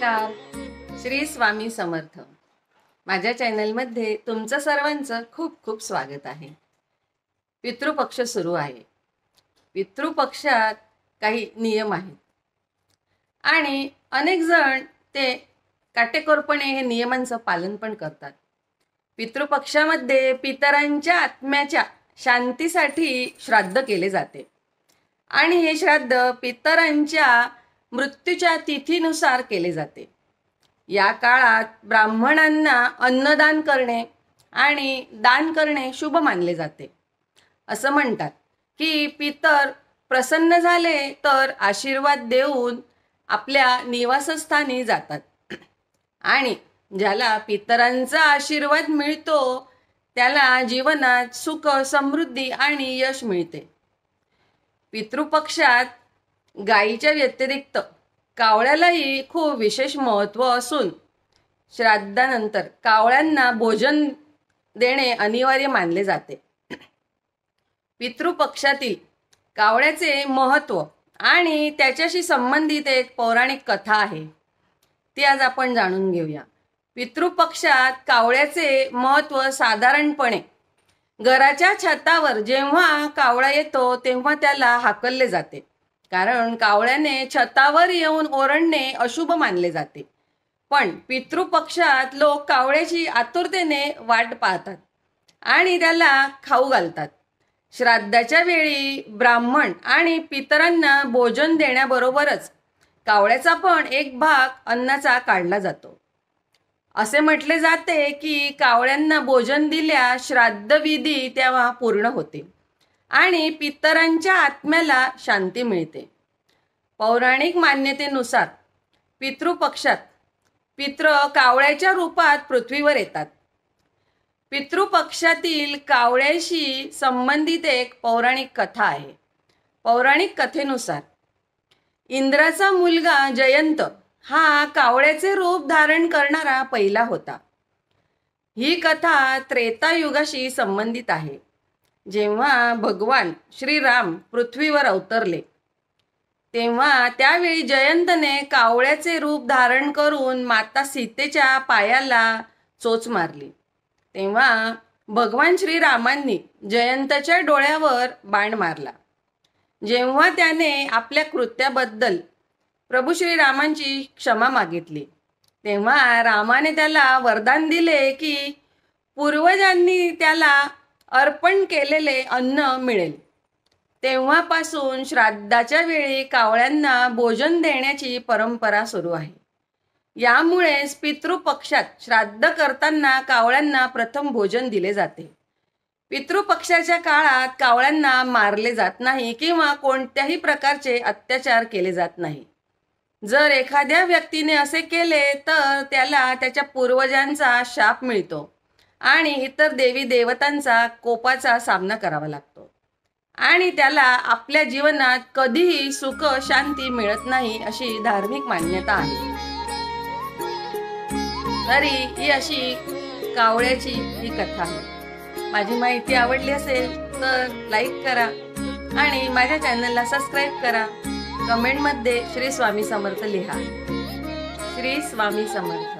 नमस्कार. श्री स्वामी समर्थ. माझ्या चॅनलमध्ये तुमचं सर्वांचं खूप खूप स्वागत आहे. पितृपक्ष सुरू आहे. पितृपक्षात काही नियम आहेत आणि अनेक जण ते काटेकोरपणे हे नियमांचं पालन पण करतात. पितृपक्षामध्ये पितरांच्या आत्म्याच्या शांतीसाठी श्राद्ध केले जाते आणि हे श्राद्ध पितरांच्या मृत्यूच्या तिथीनुसार केले जाते. या काळात ब्राह्मणांना अन्नदान करणे आणि दान करणे शुभ मानले जाते. असं म्हणतात की पितर प्रसन्न झाले तर आशीर्वाद देऊन आपल्या निवासस्थानी जातात आणि ज्याला पितरांचा आशीर्वाद मिळतो त्याला जीवनात सुख, समृद्धी आणि यश मिळते. पितृपक्षात गायीच्या व्यतिरिक्त कावळ्यालाही खूप विशेष महत्त्व असून श्राद्धानंतर कावळ्यांना भोजन देणे अनिवार्य मानले जाते. पितृपक्षातील कावळ्याचे महत्त्व आणि त्याच्याशी संबंधित एक पौराणिक कथा आहे, ती आज आपण जाणून घेऊया. पितृपक्षात कावळ्याचे महत्त्व साधारणपणे घराच्या छतावर जेव्हा कावळा येतो तेव्हा त्याला हाकलले जाते, कारण कावळ्याने छतावर येऊन ओरडणे अशुभ मानले जाते. पण पितृपक्षात लोक कावळ्याची आतुरतेने वाट पाहतात आणि त्याला खाऊ घालतात. श्राद्धाच्या वेळी ब्राह्मण आणि पितरांना भोजन देण्याबरोबरच कावळ्याचा पण एक भाग अन्नाचा काढला जातो. असे म्हटले जाते की कावळ्यांना भोजन दिल्यास श्राद्धविधी तेव्हा पूर्ण होते आणि पितरांच्या आत्म्याला शांती मिळते. पौराणिक मान्यतेनुसार पितृपक्षात पितृ कावळ्याच्या रूपात पृथ्वीवर येतात. पितृपक्षातील कावळ्याशी संबंधित एक पौराणिक कथा आहे. पौराणिक कथेनुसार इंद्राचा मुलगा जयंत हा कावळ्याचे रूप धारण करणारा पहिला होता. ही कथा त्रेतायुगाशी संबंधित आहे, जेव्हा भगवान श्रीराम पृथ्वीवर अवतरले. तेव्हा त्यावेळी जयंतने कावळ्याचे रूप धारण करून माता सीतेच्या पायाला चोच मारली. तेव्हा भगवान श्रीरामांनी जयंतच्या डोळ्यावर बाण मारला. जेव्हा त्याने आपल्या कृत्याबद्दल प्रभू श्रीरामांची क्षमा मागितली तेव्हा रामाने त्याला वरदान दिले की पूर्वजांनी त्याला अर्पण केलेले अन्न मिळेल. तेव्हापासून श्राद्धाच्या वेळी कावळ्यांना भोजन देण्याची परंपरा सुरू आहे. यामुळेच पितृपक्षात श्राद्ध करताना कावळ्यांना प्रथम भोजन दिले जाते. पितृपक्षाच्या काळात कावळ्यांना मारले जात नाही किंवा कोणत्याही प्रकारचे अत्याचार केले जात नाही. जर एखाद्या व्यक्तीने असे केले तर त्याला त्याच्या पूर्वजांचा शाप मिळतो आणि इतर देवी देवतांचा कोपाचा सामना करावा लागतो आणि त्याला आपल्या जीवनात कधीही सुख शांती मिळत नाही अशी धार्मिक मान्यता आहे. तरी ही अशी कावळ्याची ही कथा आहे. माझी माहिती आवडली असेल तर लाईक करा आणि माझ्या चॅनलला सबस्क्राईब करा. कमेंटमध्ये श्री स्वामी समर्थ लिहा. श्री स्वामी समर्थ.